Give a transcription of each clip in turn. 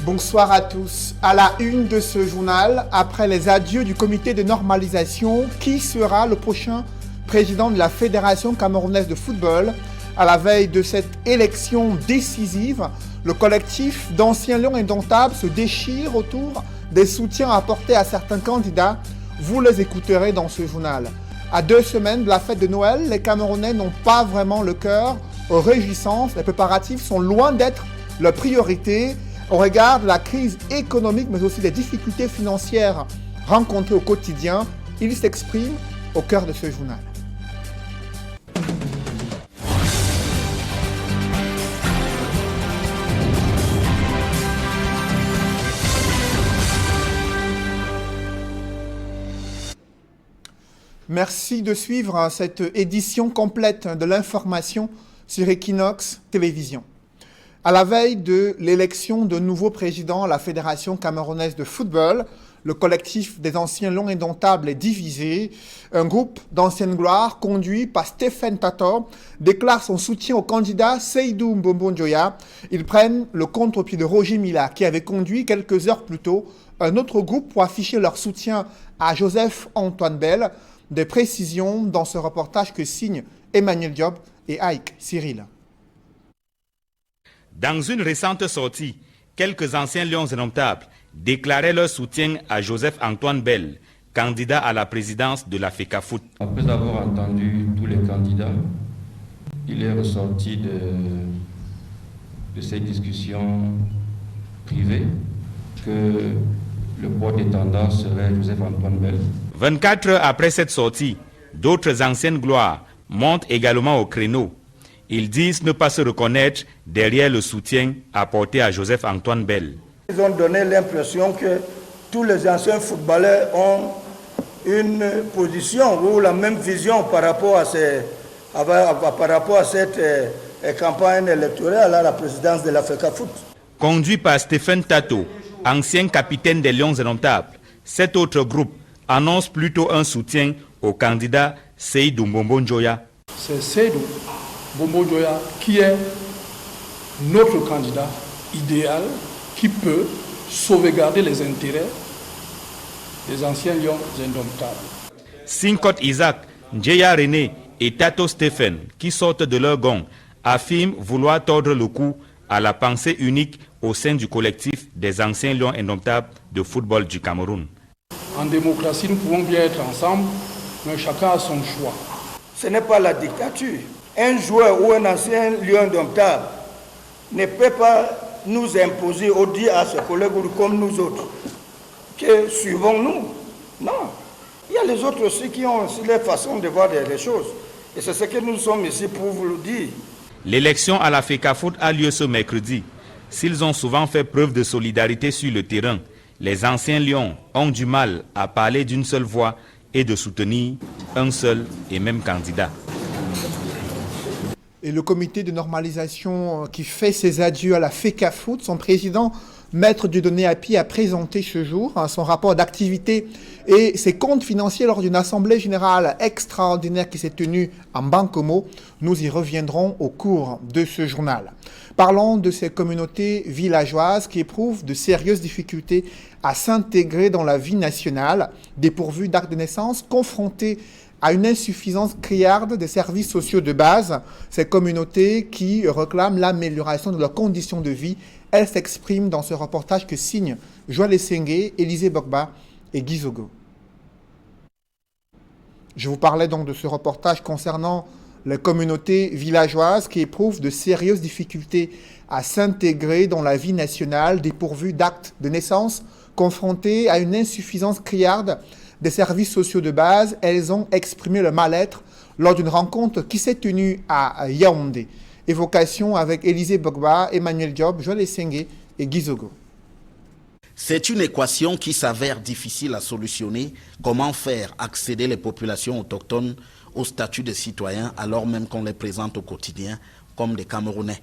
Bonsoir à tous. À la une de ce journal, après les adieux du comité de normalisation, qui sera le prochain président de la Fédération camerounaise de football? À la veille de cette élection décisive, le collectif d'anciens lions indomptables se déchire autour des soutiens apportés à certains candidats. Vous les écouterez dans ce journal. À 2 semaines de la fête de Noël, les Camerounais n'ont pas vraiment le cœur aux réjouissances. Les préparatifs sont loin d'être leur priorité. Au regard de la crise économique, mais aussi des difficultés financières rencontrées au quotidien, ils s'expriment au cœur de ce journal. Merci de suivre cette édition complète de l'information sur Equinox Télévision. À la veille de l'élection de nouveau président à la Fédération camerounaise de football, le collectif des anciens lions indomptables est divisé. Un groupe d'anciennes gloires conduit par Stephen Tato déclare son soutien au candidat Seydou Mbombo Njoya. Ils prennent le contre-pied de Roger Mila qui avait conduit quelques heures plus tôt un autre groupe pour afficher leur soutien à Joseph Antoine Bell. Des précisions dans ce reportage que signent Emmanuel Diop et Ike Cyril. Dans une récente sortie, quelques anciens lions indomptables déclaraient leur soutien à Joseph-Antoine Bell, candidat à la présidence de la FECAFOOT. Après avoir entendu tous les candidats, il est ressorti de ces discussions privées que le poids des tendances serait Joseph-Antoine Bell. 24 heures après cette sortie, d'autres anciennes gloires montent également au créneau. Ils disent ne pas se reconnaître derrière le soutien apporté à Joseph-Antoine Bell. Ils ont donné l'impression que tous les anciens footballeurs ont une position ou la même vision par rapport à, cette campagne électorale à la présidence de la FECAFOOT. Conduit par Stephen Tato, ancien capitaine des Lions indomptables, cet autre groupe annonce plutôt un soutien au candidat Seydou Mbombo Njoya. C'est Seydou Mbombo Njoya qui est notre candidat idéal qui peut sauvegarder les intérêts des anciens lions indomptables. Sinkot Isaac, Njeya René et Tato Stephen, qui sortent de leur gond, affirment vouloir tordre le cou à la pensée unique au sein du collectif des anciens lions indomptables de football du Cameroun. En démocratie, nous pouvons bien être ensemble, mais chacun a son choix. Ce n'est pas la dictature. Un joueur ou un ancien lion indomptable ne peut pas nous imposer ou dire à ses collègues comme nous autres que suivons-nous. Non. Il y a les autres aussi qui ont aussi leur façon de voir les choses. Et c'est ce que nous sommes ici pour vous le dire. L'élection à la FECAFOOT a lieu ce mercredi. S'ils ont souvent fait preuve de solidarité sur le terrain, les anciens lions ont du mal à parler d'une seule voix et de soutenir un seul et même candidat. Et le comité de normalisation qui fait ses adieux à la FECAFOOT, son président, Maître Dieudonné Api, a présenté ce jour son rapport d'activité et ses comptes financiers lors d'une assemblée générale extraordinaire qui s'est tenue en Bankomo. Nous y reviendrons au cours de ce journal. Parlons de ces communautés villageoises qui éprouvent de sérieuses difficultés à s'intégrer dans la vie nationale, dépourvues d'actes de naissance, confrontées à une insuffisance criarde des services sociaux de base. Ces communautés qui réclament l'amélioration de leurs conditions de vie, elles s'expriment dans ce reportage que signent Joël Essengue, Élisée Bogba et Guy Zogo. Je vous parlais donc de ce reportage concernant les communautés villageoises qui éprouvent de sérieuses difficultés à s'intégrer dans la vie nationale, dépourvues d'actes de naissance, confrontées à une insuffisance criarde des services sociaux de base. Elles ont exprimé le mal-être lors d'une rencontre qui s'est tenue à Yaoundé. Évocation avec Élisée Bogba, Emmanuel Diop, Joël Essengue et Guy Zogo. C'est une équation qui s'avère difficile à solutionner. Comment faire accéder les populations autochtones au statut de citoyens alors même qu'on les présente au quotidien comme des Camerounais?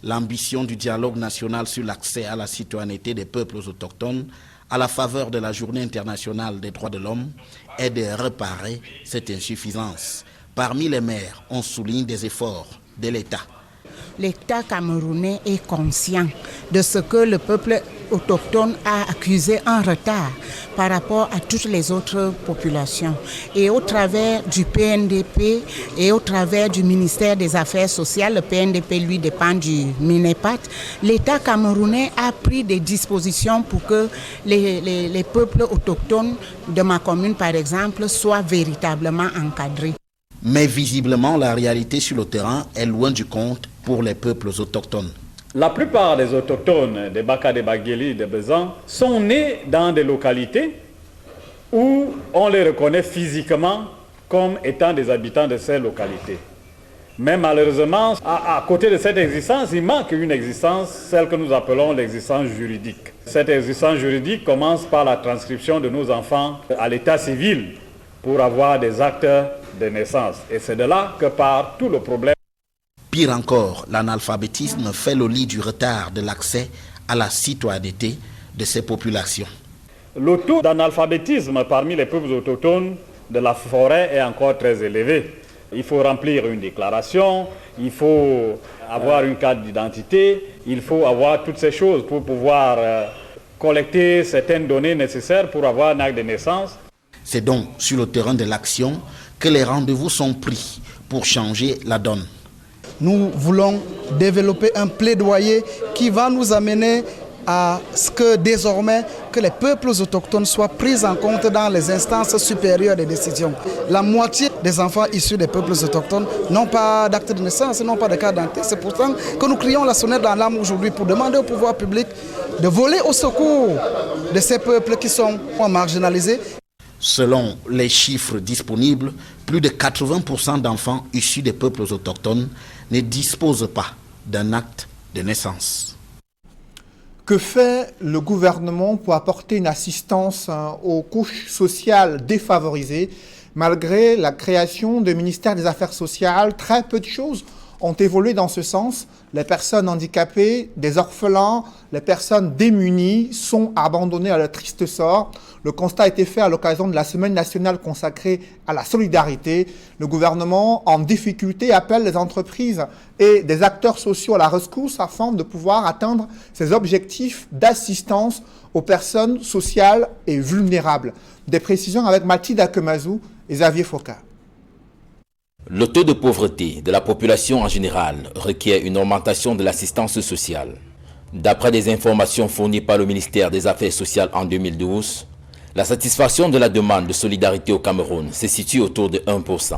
L'ambition du dialogue national sur l'accès à la citoyenneté des peuples autochtones à la faveur de la Journée internationale des droits de l'homme est de réparer cette insuffisance. Parmi les maires, on souligne des efforts de l'État. L'État camerounais est conscient de ce que le peuple autochtone a accusé un retard par rapport à toutes les autres populations. Et au travers du PNDP et au travers du ministère des Affaires sociales, le PNDP lui dépend du MINEPAT, l'État camerounais a pris des dispositions pour que les peuples autochtones de ma commune, par exemple, soient véritablement encadrés. Mais visiblement, la réalité sur le terrain est loin du compte pour les peuples autochtones. La plupart des autochtones des Baka, des Bagueli, des Bezans sont nés dans des localités où on les reconnaît physiquement comme étant des habitants de ces localités. Mais malheureusement, à côté de cette existence, il manque une existence, celle que nous appelons l'existence juridique. Cette existence juridique commence par la transcription de nos enfants à l'état civil pour avoir des actes de naissance. Et c'est de là que part tout le problème. Pire encore, l'analphabétisme fait le lit du retard de l'accès à la citoyenneté de ces populations. Le taux d'analphabétisme parmi les peuples autochtones de la forêt est encore très élevé. Il faut remplir une déclaration, il faut avoir une carte d'identité, il faut avoir toutes ces choses pour pouvoir collecter certaines données nécessaires pour avoir un acte de naissance. C'est donc sur le terrain de l'action que les rendez-vous sont pris pour changer la donne. Nous voulons développer un plaidoyer qui va nous amener à ce que désormais que les peuples autochtones soient pris en compte dans les instances supérieures des décisions. La moitié des enfants issus des peuples autochtones n'ont pas d'acte de naissance, n'ont pas de carte d'identité. C'est pourtant que nous crions la sonnette d'alarme aujourd'hui pour demander au pouvoir public de voler au secours de ces peuples qui sont marginalisés. Selon les chiffres disponibles, plus de 80% d'enfants issus des peuples autochtones ne disposent pas d'un acte de naissance. Que fait le gouvernement pour apporter une assistance aux couches sociales défavorisées? Malgré la création du ministère des Affaires sociales, très peu de choses ont évolué dans ce sens. Les personnes handicapées, des orphelins, les personnes démunies sont abandonnées à leur triste sort. Le constat a été fait à l'occasion de la semaine nationale consacrée à la solidarité. Le gouvernement, en difficulté, appelle les entreprises et des acteurs sociaux à la rescousse afin de pouvoir atteindre ces objectifs d'assistance aux personnes sociales et vulnérables. Des précisions avec Mathilde Akemazou et Xavier Foka. Le taux de pauvreté de la population en général requiert une augmentation de l'assistance sociale. D'après des informations fournies par le ministère des Affaires sociales en 2012, la satisfaction de la demande de solidarité au Cameroun se situe autour de 1%.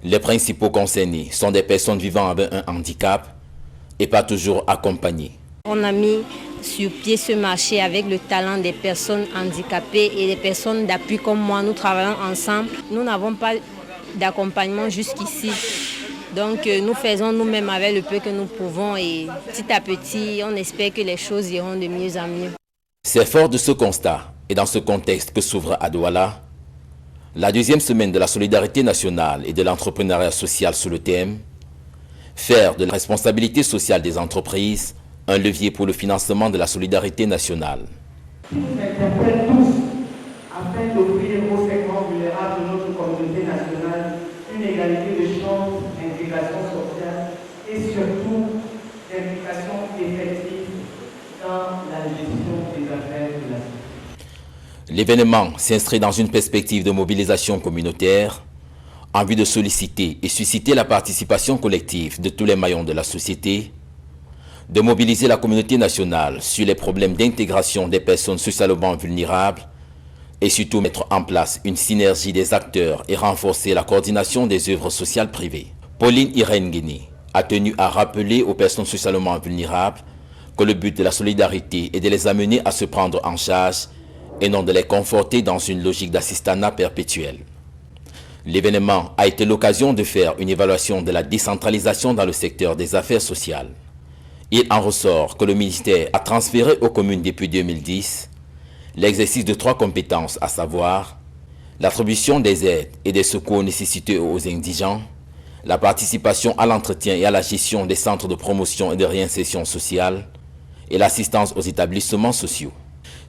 Les principaux concernés sont des personnes vivant avec un handicap et pas toujours accompagnées. On a mis sur pied ce marché avec le talent des personnes handicapées et des personnes d'appui comme moi. Nous travaillons ensemble. Nous n'avons pas d'accompagnement jusqu'ici. Donc nous faisons nous-mêmes avec le peu que nous pouvons et petit à petit, on espère que les choses iront de mieux en mieux. C'est fort de ce constat et dans ce contexte que s'ouvre à Douala la deuxième semaine de la solidarité nationale et de l'entrepreneuriat social sous le thème « Faire de la responsabilité sociale des entreprises un levier pour le financement de la solidarité nationale ». Qui nous interpelle tous afin d'offrir aux segments vulnérables de notre communauté nationale une égalité de chances, intégration sociale et surtout l'implication effective dans la gestion des affaires de la société. L'événement s'inscrit dans une perspective de mobilisation communautaire en vue de solliciter et susciter la participation collective de tous les maillons de la société, de mobiliser la communauté nationale sur les problèmes d'intégration des personnes socialement vulnérables et surtout mettre en place une synergie des acteurs et renforcer la coordination des œuvres sociales privées. Pauline Irène Guéné a tenu à rappeler aux personnes socialement vulnérables que le but de la solidarité est de les amener à se prendre en charge et non de les conforter dans une logique d'assistanat perpétuel. L'événement a été l'occasion de faire une évaluation de la décentralisation dans le secteur des affaires sociales. Il en ressort que le ministère a transféré aux communes depuis 2010 l'exercice de 3 compétences, à savoir l'attribution des aides et des secours nécessités aux indigents, la participation à l'entretien et à la gestion des centres de promotion et de réinsertion sociale et l'assistance aux établissements sociaux.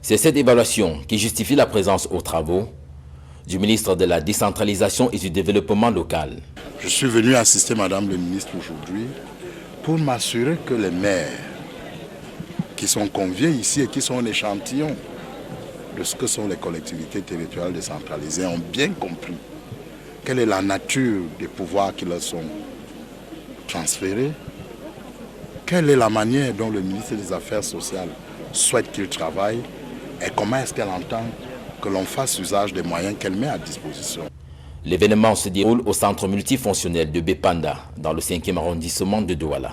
C'est cette évaluation qui justifie la présence aux travaux du ministre de la Décentralisation et du Développement local. Je suis venu assister Madame le ministre aujourd'hui pour m'assurer que les maires qui sont conviés ici et qui sont un échantillon de ce que sont les collectivités territoriales décentralisées, ont bien compris quelle est la nature des pouvoirs qui leur sont transférés, quelle est la manière dont le ministre des Affaires sociales souhaite qu'il travaille et comment est-ce qu'elle entend que l'on fasse usage des moyens qu'elle met à disposition. L'événement se déroule au centre multifonctionnel de Bépanda, dans le 5e arrondissement de Douala.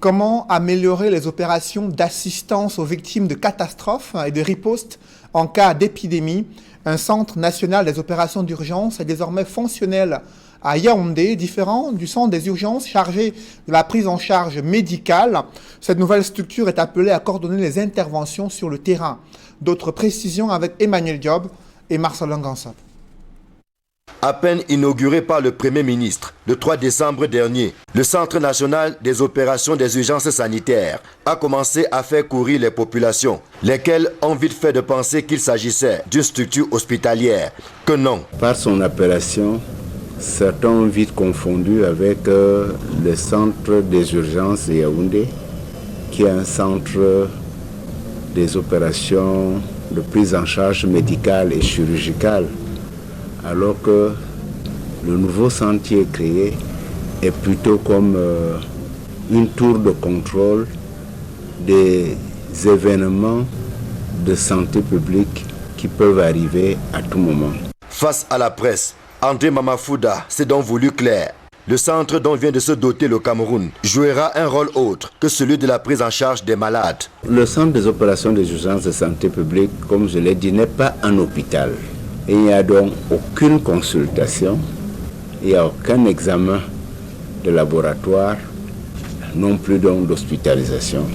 Comment améliorer les opérations d'assistance aux victimes de catastrophes et de riposte en cas d'épidémie? Un centre national des opérations d'urgence est désormais fonctionnel à Yaoundé, différent du centre des urgences chargé de la prise en charge médicale. Cette nouvelle structure est appelée à coordonner les interventions sur le terrain. D'autres précisions avec Emmanuel Diop et Marcelin Gansop. À peine inauguré par le Premier ministre le 3 décembre dernier, le Centre national des opérations des urgences sanitaires a commencé à faire courir les populations, lesquelles ont vite fait de penser qu'il s'agissait d'une structure hospitalière, que non. Par son appellation, certains ont vite confondu avec le Centre des urgences de Yaoundé, qui est un centre des opérations de prise en charge médicale et chirurgicale, alors que le nouveau centre qui est créé est plutôt comme une tour de contrôle des événements de santé publique qui peuvent arriver à tout moment. Face à la presse, André Mamafouda s'est donc voulu clair. Le centre dont vient de se doter le Cameroun jouera un rôle autre que celui de la prise en charge des malades. Le centre des opérations des urgences de santé publique, comme je l'ai dit, n'est pas un hôpital. Et il n'y a donc aucune consultation, il n'y a aucun examen de laboratoire, non plus donc d'hospitalisation.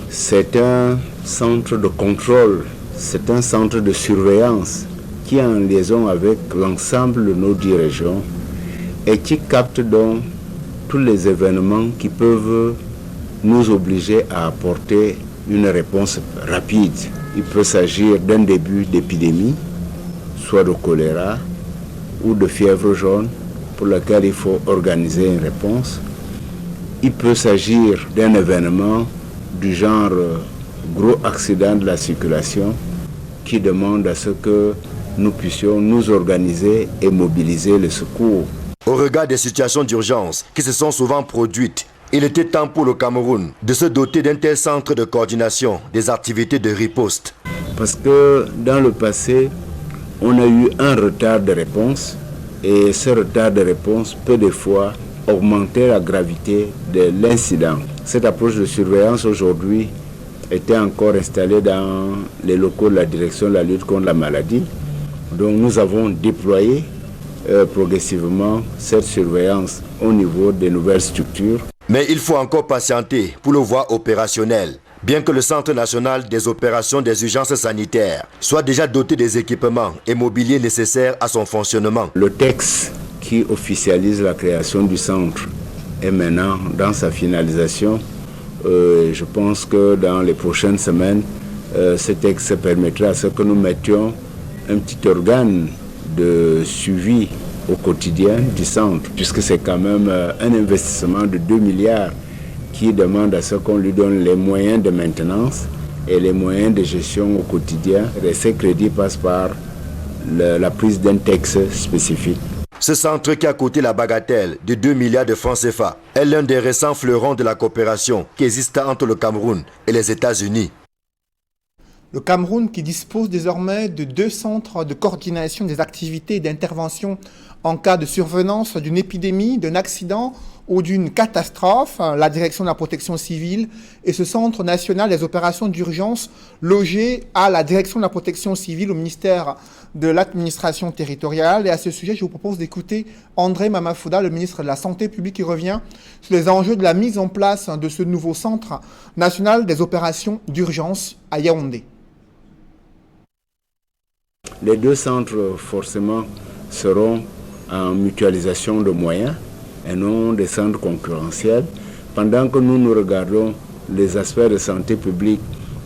C'est un centre de contrôle, c'est un centre de surveillance qui est en liaison avec l'ensemble de nos 10 régions et qui capte donc tous les événements qui peuvent nous obliger à apporter une réponse rapide. Il peut s'agir d'un début d'épidémie, soit de choléra ou de fièvre jaune, pour laquelle il faut organiser une réponse. Il peut s'agir d'un événement du genre gros accident de la circulation qui demande à ce que nous puissions nous organiser et mobiliser le secours. Au regard des situations d'urgence qui se sont souvent produites, il était temps pour le Cameroun de se doter d'un tel centre de coordination des activités de riposte. Parce que dans le passé, on a eu un retard de réponse et ce retard de réponse peut des fois augmenter la gravité de l'incident. Cette approche de surveillance aujourd'hui était encore installée dans les locaux de la direction de la lutte contre la maladie. Donc nous avons déployé progressivement cette surveillance au niveau des nouvelles structures. Mais il faut encore patienter pour le voir opérationnel. Bien que le Centre national des opérations des urgences sanitaires soit déjà doté des équipements et mobiliers nécessaires à son fonctionnement. Le texte qui officialise la création du centre est maintenant dans sa finalisation. Je pense que dans les prochaines semaines, ce texte permettra à ce que nous mettions un petit organe de suivi au quotidien du centre, puisque c'est quand même un investissement de 2 milliards qui demande à ce qu'on lui donne les moyens de maintenance et les moyens de gestion au quotidien. Et ces crédits passent par la prise d'un texte spécifique. Ce centre qui a coûté la bagatelle de 2 milliards de francs CFA est l'un des récents fleurons de la coopération qui existe entre le Cameroun et les États-Unis. Le Cameroun qui dispose désormais de 2 centres de coordination des activités d'intervention en cas de survenance d'une épidémie, d'un accident ou d'une catastrophe, la direction de la protection civile et ce centre national des opérations d'urgence logé à la direction de la protection civile au ministère de l'administration territoriale. Et à ce sujet, je vous propose d'écouter André Mamafouda, le ministre de la Santé publique, qui revient sur les enjeux de la mise en place de ce nouveau centre national des opérations d'urgence à Yaoundé. Les 2 centres, forcément, seront en mutualisation de moyens et non des centres concurrentiels. Pendant que nous regardons les aspects de santé publique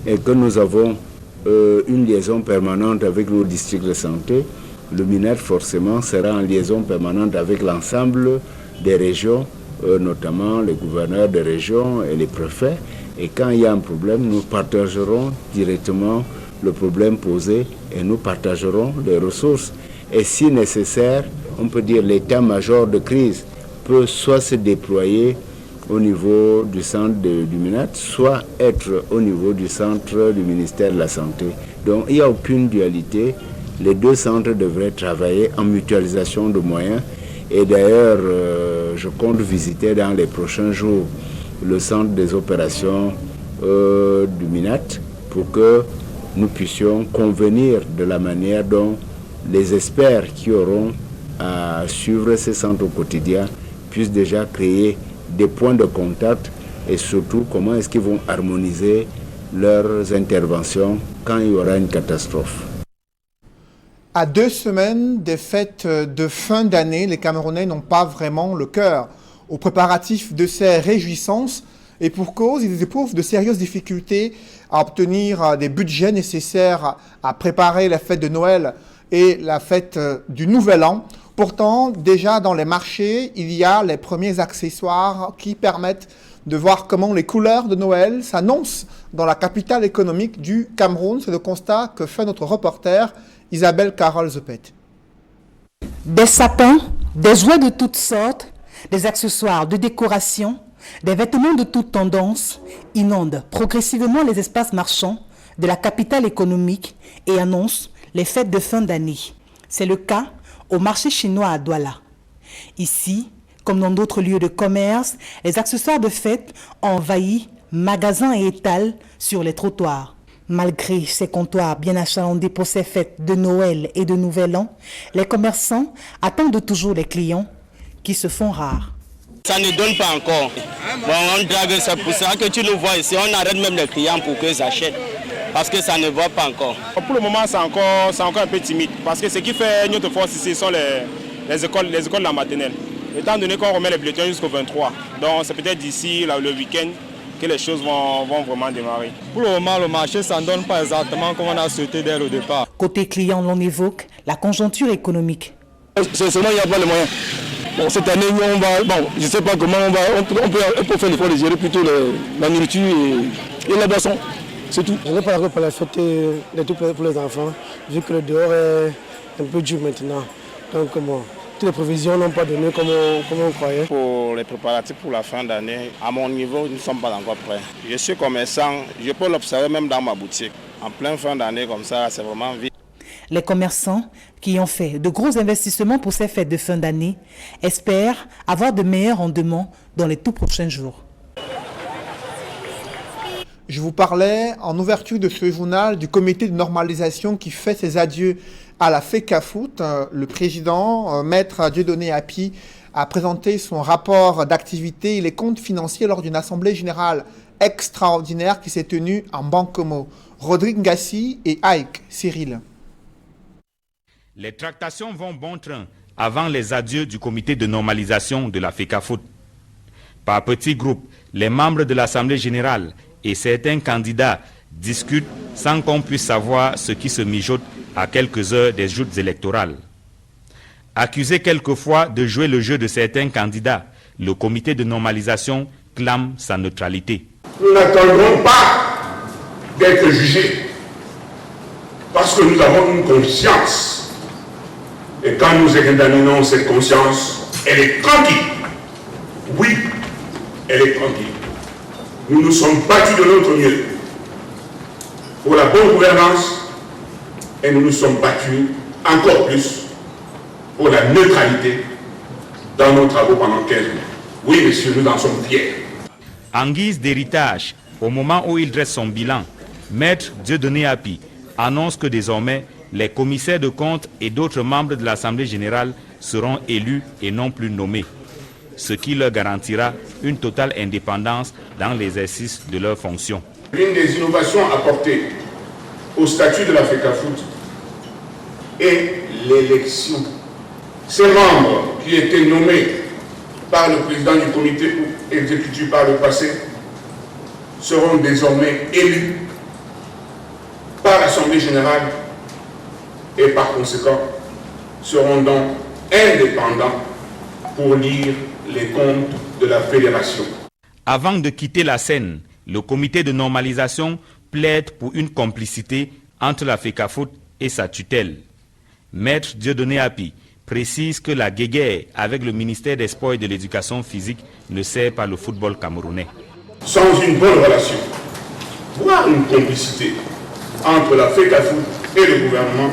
et que nous avons une liaison permanente avec nos districts de santé, le MINED forcément sera en liaison permanente avec l'ensemble des régions, notamment les gouverneurs des régions et les préfets. Et quand il y a un problème, nous partagerons directement le problème posé et nous partagerons les ressources. Et si nécessaire, on peut dire l'état-major de crise peut soit se déployer au niveau du centre du MINAT, soit être au niveau du centre du ministère de la Santé. Donc il n'y a aucune dualité. Les deux centres devraient travailler en mutualisation de moyens. Et d'ailleurs, je compte visiter dans les prochains jours le centre des opérations du MINAT pour que nous puissions convenir de la manière dont les experts qui auront à suivre ces centres au quotidien puissent déjà créer des points de contact et surtout comment est-ce qu'ils vont harmoniser leurs interventions quand il y aura une catastrophe. À 2 semaines des fêtes de fin d'année, les Camerounais n'ont pas vraiment le cœur aux préparatifs de ces réjouissances et pour cause, ils éprouvent de sérieuses difficultés à obtenir des budgets nécessaires à préparer la fête de Noël et la fête du Nouvel An. Pourtant, déjà dans les marchés, il y a les premiers accessoires qui permettent de voir comment les couleurs de Noël s'annoncent dans la capitale économique du Cameroun. C'est le constat que fait notre reporter Isabelle Carole Zopet. Des sapins, des jouets de toutes sortes, des accessoires de décoration, des vêtements de toutes tendances inondent progressivement les espaces marchands de la capitale économique et annoncent les fêtes de fin d'année. C'est le cas au marché chinois à Douala. Ici, comme dans d'autres lieux de commerce, les accessoires de fête envahissent magasins et étals sur les trottoirs. Malgré ces comptoirs bien achalandés pour ces fêtes de Noël et de Nouvel An, les commerçants attendent toujours les clients qui se font rares. Ça ne donne pas encore. Bon, on drague, c'est pour ça que tu nous vois ici. On arrête même les clients pour qu'ils achètent. Parce que ça ne va pas encore. Pour le moment, c'est encore un peu timide. Parce que ce qui fait notre force ici sont les écoles de la maternelle. Étant donné qu'on remet les bulletins jusqu'au 23. Donc c'est peut-être d'ici le week-end que les choses vont vraiment démarrer. Pour le moment, le marché ne donne pas exactement comme on a souhaité dès le départ. Côté client, l'on évoque la conjoncture économique. C'est seulement il n'y a pas les moyens. Bon, cette année, on va, je ne sais pas comment on peut faire l'effort de gérer plutôt la nourriture et la boisson. C'est tout. Je n'ai pas la pour la fête de tout pour les enfants, vu que le dehors est un peu dur maintenant. Donc bon, toutes les provisions n'ont pas donné comme on croyait. Pour les préparatifs pour la fin d'année, à mon niveau, nous ne sommes pas encore prêts. Je suis commerçant, je peux l'observer même dans ma boutique. En pleine fin d'année comme ça, c'est vraiment vite. Les commerçants qui ont fait de gros investissements pour ces fêtes de fin d'année espèrent avoir de meilleurs rendements dans les tout prochains jours. Je vous parlais en ouverture de ce journal du comité de normalisation qui fait ses adieux à la FECAFOOT. Le président, Maître Dieudonné Api, a présenté son rapport d'activité et les comptes financiers lors d'une assemblée générale extraordinaire qui s'est tenue en Bankomo. Rodrigue Ngassi et Ike Cyril. Les tractations vont bon train avant les adieux du comité de normalisation de la FECAFOOT. Par petits groupes, les membres de l'Assemblée générale et certains candidats discutent sans qu'on puisse savoir ce qui se mijote à quelques heures des joutes électorales. Accusé quelquefois de jouer le jeu de certains candidats, le comité de normalisation clame sa neutralité. Nous n'attendrons pas d'être jugés parce que nous avons une conscience. Et quand nous examinons cette conscience, elle est tranquille. Oui, elle est tranquille. Nous nous sommes battus de notre mieux pour la bonne gouvernance et nous nous sommes battus encore plus pour la neutralité dans nos travaux pendant 15 mois. Oui, messieurs, nous en sommes fiers. En guise d'héritage, au moment où il dresse son bilan, Maître Dieudonné Api annonce que désormais, les commissaires de comptes et d'autres membres de l'Assemblée générale seront élus et non plus nommés, ce qui leur garantira une totale indépendance dans l'exercice de leurs fonctions. L'une des innovations apportées au statut de la FECAFOOT est l'élection. Ces membres qui étaient nommés par le président du comité exécutif par le passé seront désormais élus par l'Assemblée générale et par conséquent seront donc indépendants pour lire les comptes de la fédération. Avant de quitter la scène, Le comité de normalisation plaide pour une complicité entre la FECAFOOT et sa tutelle. Maître Dieudonné Api précise que la guéguerre avec le ministère des Sports et de l'Éducation physique ne sert pas le football camerounais. Sans une bonne relation, voire une complicité entre la FECAFOOT et le gouvernement,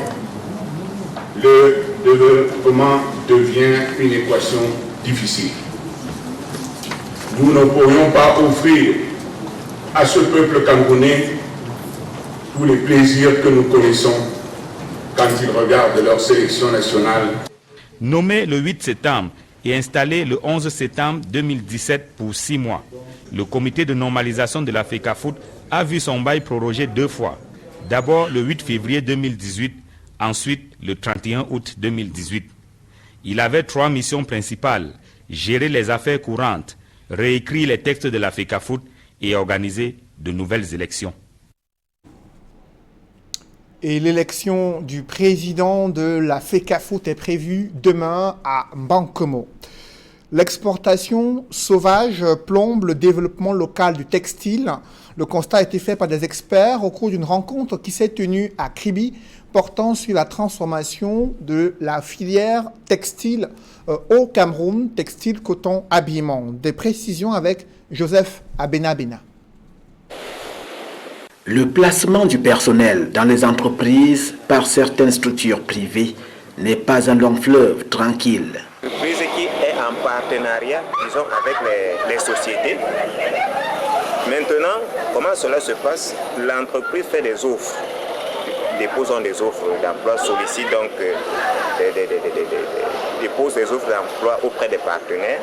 le développement devient une équation difficile. Nous ne pourrions pas offrir à ce peuple camerounais tous les plaisirs que nous connaissons quand ils regardent leur sélection nationale. Nommé le 8 septembre et installé le 11 septembre 2017 pour 6 mois, le comité de normalisation de la FECAFOOT a vu son bail prorogé 2 fois. D'abord le 8 février 2018, ensuite le 31 août 2018. Il avait 3 missions principales: gérer les affaires courantes, réécrire les textes de la FECAFOOT et organiser de nouvelles élections. Et l'élection du président de la FECAFOOT est prévue demain à Bankomo. L'exportation sauvage plombe le développement local du textile. Le constat a été fait par des experts au cours d'une rencontre qui s'est tenue à Kribi, portant sur la transformation de la filière textile au Cameroun, textile, coton, habillement. Des précisions avec Joseph Abenabena. Le placement du personnel dans les entreprises par certaines structures privées n'est pas un long fleuve tranquille. L'entreprise qui est en partenariat, disons, avec les sociétés. Maintenant, comment cela se passe? L'entreprise fait des offres, déposons des offres d'emploi, sollicite donc dépose des offres d'emploi auprès des partenaires.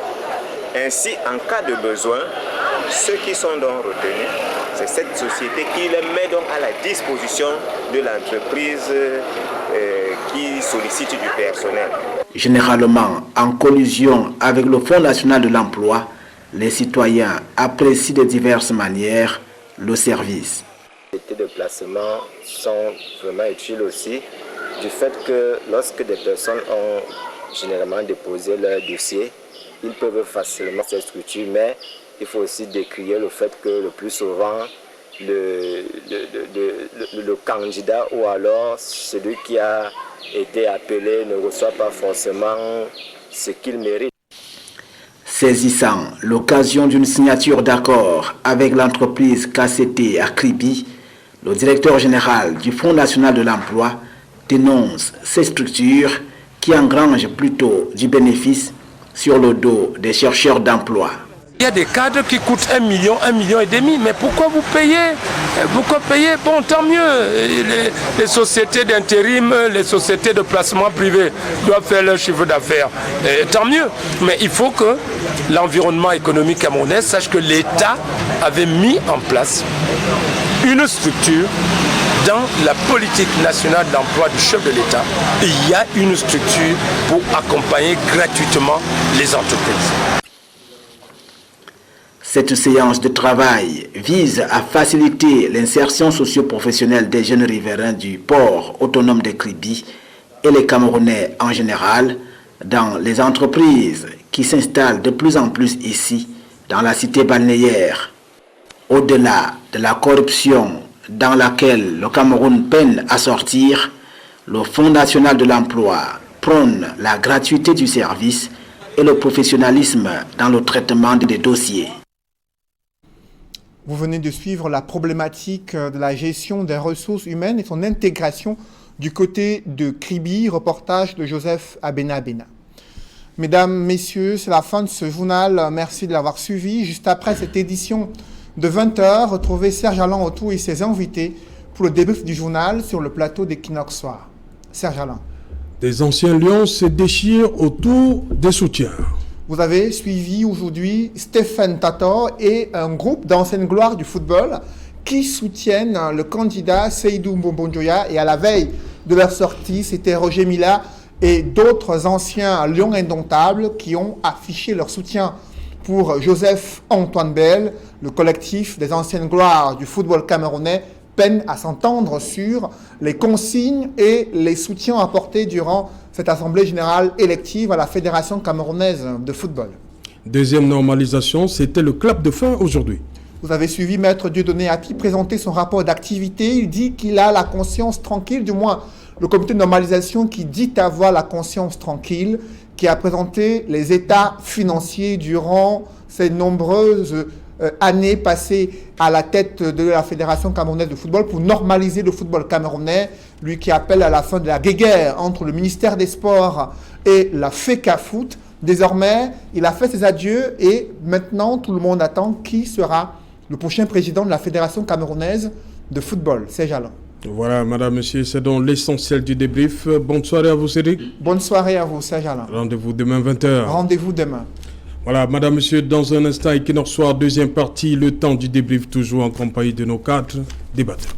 Ainsi, en cas de besoin, ceux qui sont donc retenus, c'est cette société qui les met donc à la disposition de l'entreprise qui sollicite du personnel. Généralement, en collusion avec le Fonds national de l'emploi, les citoyens apprécient de diverses manières le service. Les de placement sont vraiment utiles aussi, du fait que lorsque des personnes ont généralement déposé leur dossier, ils peuvent facilement cette structure, mais il faut aussi décrire le fait que le plus souvent, le candidat ou alors celui qui a été appelé ne reçoit pas forcément ce qu'il mérite. Saisissant l'occasion d'une signature d'accord avec l'entreprise KCT à Kribi, le directeur général du Fonds national de l'emploi dénonce ces structures qui engrangent plutôt du bénéfice sur le dos des chercheurs d'emploi. Il y a des cadres qui coûtent 1 million, 1,5 million, mais pourquoi vous payez? Pourquoi payer? Bon, tant mieux. Les sociétés d'intérim, les sociétés de placement privé doivent faire leur chiffre d'affaires. Tant mieux. Mais il faut que l'environnement économique camerounais sache que l'État avait mis en place une structure dans la politique nationale d'emploi du chef de l'État. Il y a une structure pour accompagner gratuitement les entreprises. Cette séance de travail vise à faciliter l'insertion socio-professionnelle des jeunes riverains du port autonome de Kribi et les Camerounais en général dans les entreprises qui s'installent de plus en plus ici, dans la cité balnéaire. Au-delà de la corruption dans laquelle le Cameroun peine à sortir, le Fonds national de l'emploi prône la gratuité du service et le professionnalisme dans le traitement des dossiers. Vous venez de suivre la problématique de la gestion des ressources humaines et son intégration du côté de Kribi, reportage de Joseph Abenabena. Mesdames, Messieurs, c'est la fin de ce journal. Merci de l'avoir suivi. Juste après cette édition de 20h, retrouvez Serge Alain Autou et ses invités pour le débrief du journal sur le plateau d'Equinox Soir. Serge Alain. Des anciens lions se déchirent autour des soutiens. Vous avez suivi aujourd'hui Stéphane Tator et un groupe d'anciennes gloires du football qui soutiennent le candidat Seydou Mbonjoya. Et à la veille de leur sortie, c'était Roger Mila et d'autres anciens lions indomptables qui ont affiché leur soutien pour Joseph Antoine Bell. Le collectif des anciennes gloires du football camerounais peine à s'entendre sur les consignes et les soutiens apportés durant cette assemblée générale élective à la Fédération camerounaise de football. Deuxième normalisation, c'était le clap de fin aujourd'hui. Vous avez suivi Maître Dieudonné Api présenter son rapport d'activité. Il dit qu'il a la conscience tranquille, du moins le comité de normalisation qui dit avoir la conscience tranquille, qui a présenté les états financiers durant ces nombreuses années passées à la tête de la Fédération camerounaise de football pour normaliser le football camerounais, lui qui appelle à la fin de la guéguerre entre le ministère des Sports et la FECAFOOT. Désormais, il a fait ses adieux et maintenant tout le monde attend qui sera le prochain président de la Fédération camerounaise de football. C'est Jalon. Voilà, madame, monsieur, c'est donc l'essentiel du débrief. Bonne soirée à vous, Cédric. Bonne soirée à vous, c'est Jalon. Rendez-vous demain 20h. Rendez-vous demain. Voilà, madame, monsieur, dans un instant, Equinox Soir, deuxième partie, le temps du débrief, toujours en compagnie de nos cadres débatteurs.